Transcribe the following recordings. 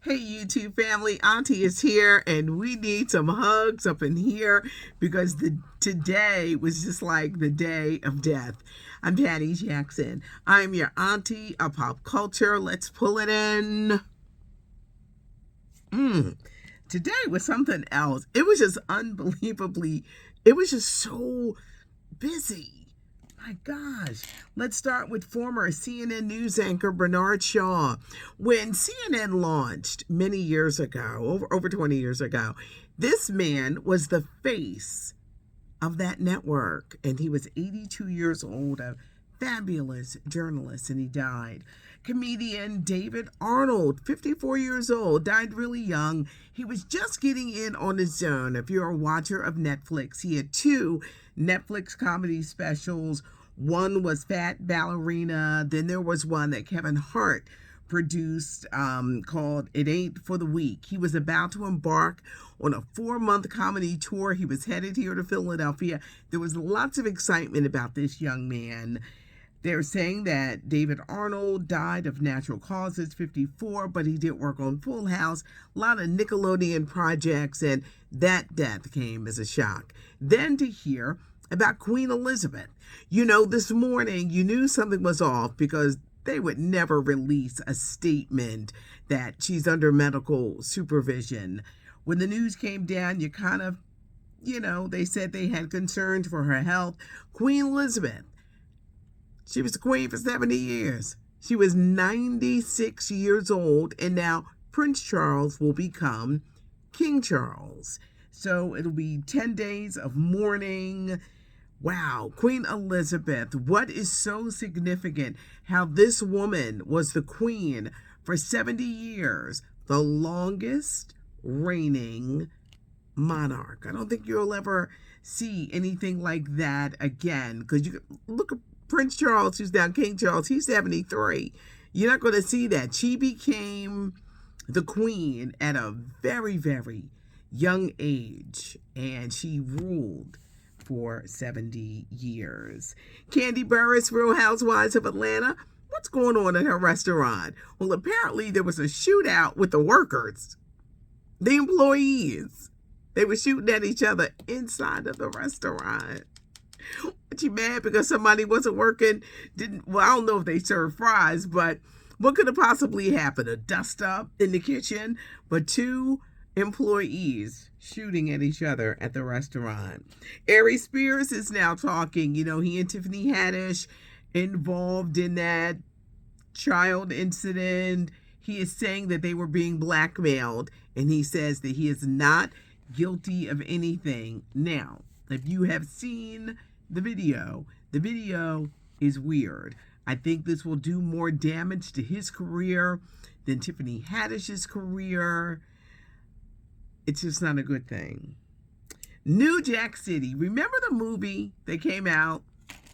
Hey, YouTube family, Auntie is here, and we need some hugs up in here because today was just like the day of death. I'm Patty Jackson. I'm your auntie of pop culture. Let's pull it in. Today was something else. It was just it was just so busy. My gosh. Let's start with former CNN news anchor Bernard Shaw. When CNN launched many years ago, over 20 years ago, this man was the face of that network, and he was 82 years old, a fabulous journalist, and he died. Comedian David Arnold, 54 years old, died really young. He was just getting in on his own. If you're a watcher of Netflix, he had two Netflix comedy specials. One was Fat Ballerina. Then there was one that Kevin Hart produced called It Ain't for the Weak. He was about to embark on a 4-month comedy tour. He was headed here to Philadelphia. There was lots of excitement about this young man. They're saying that David Arnold died of natural causes, 54, but he did work on Full House, a lot of Nickelodeon projects, and that death came as a shock. Then to hear about Queen Elizabeth. This morning you knew something was off because they would never release a statement that she's under medical supervision. When the news came down, you kind of, they said they had concerns for her health. Queen Elizabeth, she was the queen for 70 years. She was 96 years old, and now Prince Charles will become King Charles. So it'll be 10 days of mourning. Wow, Queen Elizabeth, what is so significant? How this woman was the queen for 70 years, the longest reigning monarch. I don't think you'll ever see anything like that again, because you look at Prince Charles, who's now King Charles, he's 73. You're not going to see that. She became the queen at a very, very young age, and she ruled for 70 years. Candy Burris, Real Housewives of Atlanta. What's going on at her restaurant? Well, apparently there was a shootout with the workers, the employees. They were shooting at each other inside of the restaurant. But she mad because somebody wasn't working? I don't know if they served fries, but what could have possibly happened? A dust up in the kitchen? But two employees shooting at each other at the restaurant. Arie Spears is now talking. He and Tiffany Haddish involved in that child incident. He is saying that they were being blackmailed, and he says that he is not guilty of anything. Now, if you have seen the video is weird. I think this will do more damage to his career than Tiffany Haddish's career. It's just not a good thing. New Jack City. Remember the movie that came out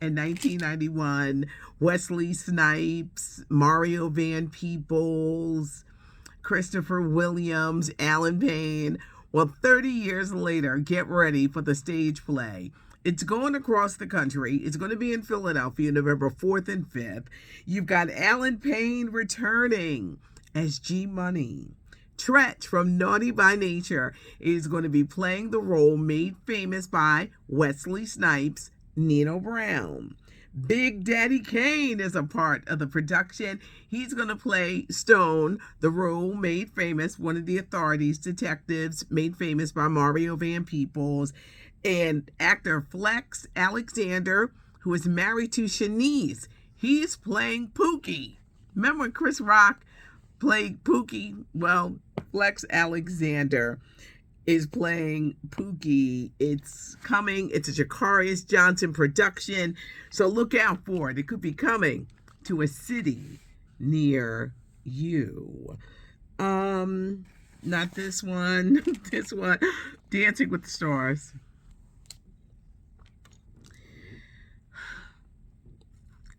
in 1991? Wesley Snipes, Mario Van Peebles, Christopher Williams, Alan Payne. Well, 30 years later, get ready for the stage play. It's going across the country. It's going to be in Philadelphia, November 4th and 5th. You've got Alan Payne returning as G Money. Tretch from Naughty by Nature is going to be playing the role made famous by Wesley Snipes, Nino Brown. Big Daddy Kane is a part of the production. He's going to play Stone, the role made famous, one of the authorities, detectives, made famous by Mario Van Peebles. And actor Flex Alexander, who is married to Shanice, he's playing Pookie. Remember when Chris Rock played Pookie? Well, Flex Alexander is playing Pookie. It's coming. It's a Jacarius Johnson production, so look out for it. It could be coming to a city near you. Not this one. This one, Dancing with the Stars.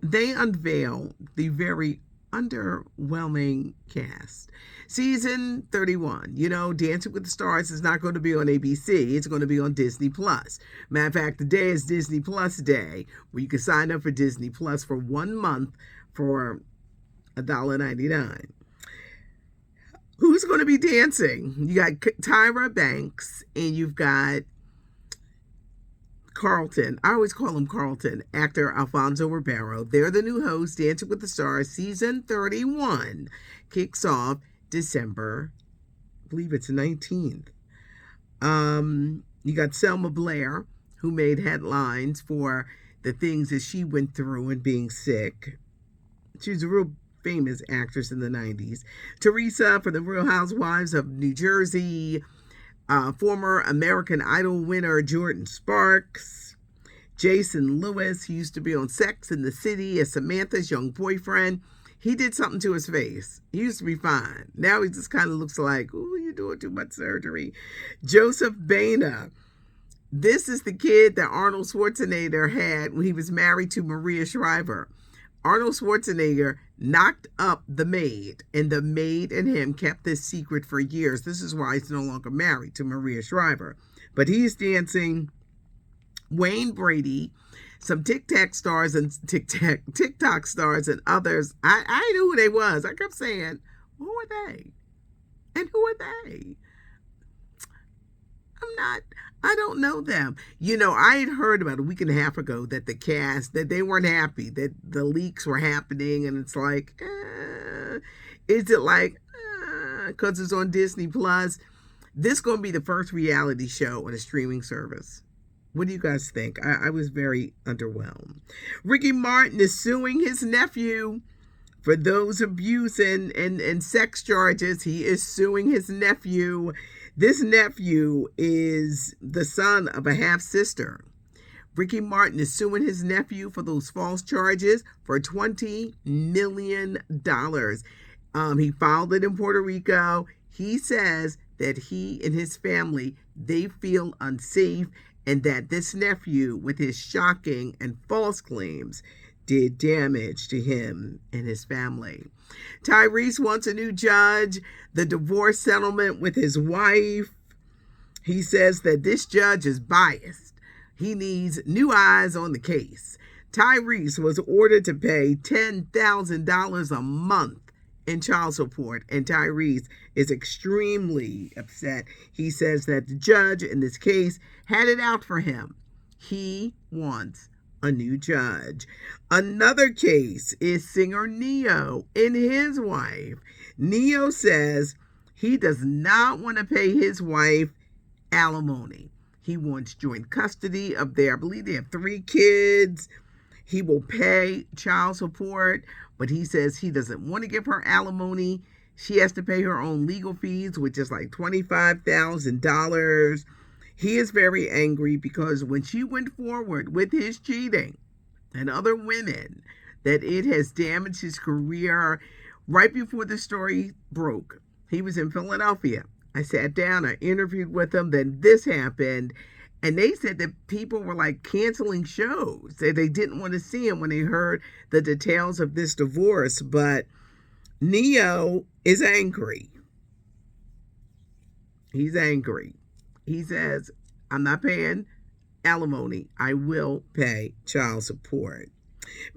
They unveiled the very underwhelming cast. Season 31, Dancing with the Stars is not going to be on ABC. It's going to be on Disney Plus. Matter of fact, today is Disney Plus Day, where you can sign up for Disney Plus for 1 month for $1.99. Who's going to be dancing? You got Tyra Banks and you've got Carlton. I always call him Carlton. Actor Alfonso Ribeiro. They're the new hosts. Dancing with the Stars season 31 kicks off December, I believe it's 19th. You got Selma Blair, who made headlines for the things that she went through and being sick. She was a real famous actress in the 90s. Teresa for the Real Housewives of New Jersey. Former American Idol winner Jordan Sparks. Jason Lewis, he used to be on Sex and the City as Samantha's young boyfriend. He did something to his face. He used to be fine. Now he just kind of looks like, ooh, you're doing too much surgery. Joseph Baena. This is the kid that Arnold Schwarzenegger had when he was married to Maria Shriver. Arnold Schwarzenegger knocked up the maid, and the maid and him kept this secret for years. This is why he's no longer married to Maria Shriver. But he's dancing. Wayne Brady, some TikTok stars and TikTok stars and others. I knew who they was. I kept saying, who are they? And who are they? I don't know them. You know, I had heard about a week and a half ago that the cast, that they weren't happy, that the leaks were happening, and it's like, is it like, because it's on Disney Plus? This is going to be the first reality show on a streaming service. What do you guys think? I was very underwhelmed. Ricky Martin is suing his nephew for those abuse and sex charges. He is suing his nephew. This nephew is the son of a half-sister. Ricky Martin is suing his nephew for those false charges for $20 million. He filed it in Puerto Rico. He says that he and his family, they feel unsafe, and that this nephew, with his shocking and false claims, did damage to him and his family. Tyrese wants a new judge. The divorce settlement with his wife. He says that this judge is biased. He needs new eyes on the case. Tyrese was ordered to pay $10,000 a month in child support, and Tyrese is extremely upset. He says that the judge in this case had it out for him. He wants a new judge. Another case is singer Neyo and his wife. Neyo says he does not want to pay his wife alimony. He wants joint custody of their, I believe they have 3 kids. He will pay child support, but he says he doesn't want to give her alimony. She has to pay her own legal fees, which is like $25,000. He is very angry because when she went forward with his cheating and other women, that it has damaged his career. Right before the story broke, he was in Philadelphia. I sat down, I interviewed with him, then this happened. And they said that people were like canceling shows. They didn't want to see him when they heard the details of this divorce. But Neyo is angry. He's angry. He says, I'm not paying alimony. I will pay child support.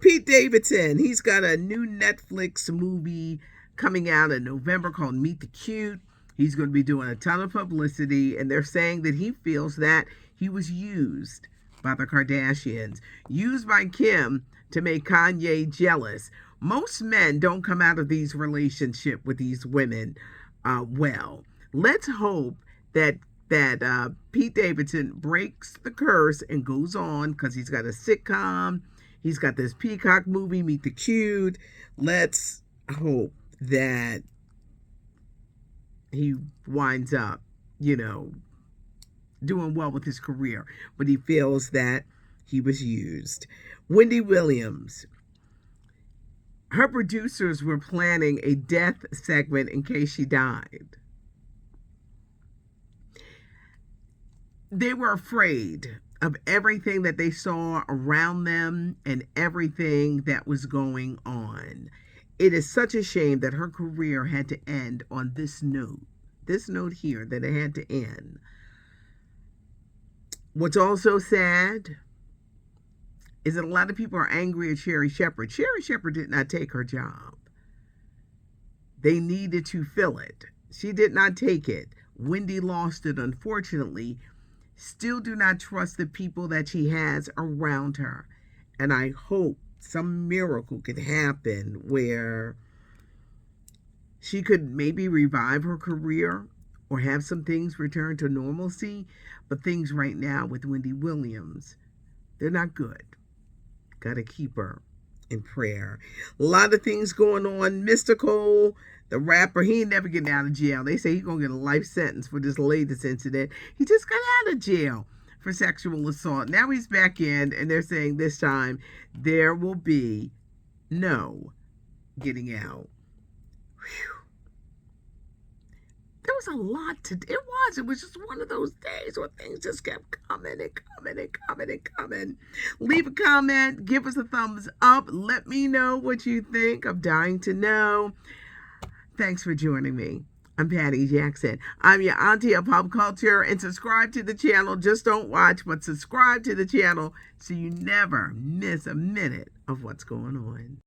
Pete Davidson, he's got a new Netflix movie coming out in November called Meet the Cute. He's going to be doing a ton of publicity, and they're saying that he feels that he was used by the Kardashians, used by Kim to make Kanye jealous. Most men don't come out of these relationships with these women well. Let's hope that Pete Davidson breaks the curse and goes on, because he's got a sitcom. He's got this Peacock movie, Meet the Cute. Let's hope that he winds up, doing well with his career. But he feels that he was used. Wendy Williams. Her producers were planning a death segment in case she died. They were afraid of everything that they saw around them and everything that was going on. It is such a shame that her career had to end on this note here, that it had to end. What's also sad is that a lot of people are angry at Shepard. Shepard did not take her job. They needed to fill it. She did not take it. Wendy lost it, unfortunately. Still do not trust the people that she has around her. And I hope some miracle could happen where she could maybe revive her career or have some things return to normalcy. But things right now with Wendy Williams, they're not good. Got to keep her in prayer. A lot of things going on. Mystical, the rapper, he ain't never getting out of jail. They say he's going to get a life sentence for this latest incident. He just got out of jail for sexual assault. Now he's back in, and they're saying this time there will be no getting out. Whew. There was a lot to do. It was just one of those days where things just kept coming and coming and coming and coming. Leave a comment. Give us a thumbs up. Let me know what you think. I'm dying to know. Thanks for joining me. I'm Patty Jackson. I'm your auntie of pop culture, and subscribe to the channel. Just don't watch, but subscribe to the channel so you never miss a minute of what's going on.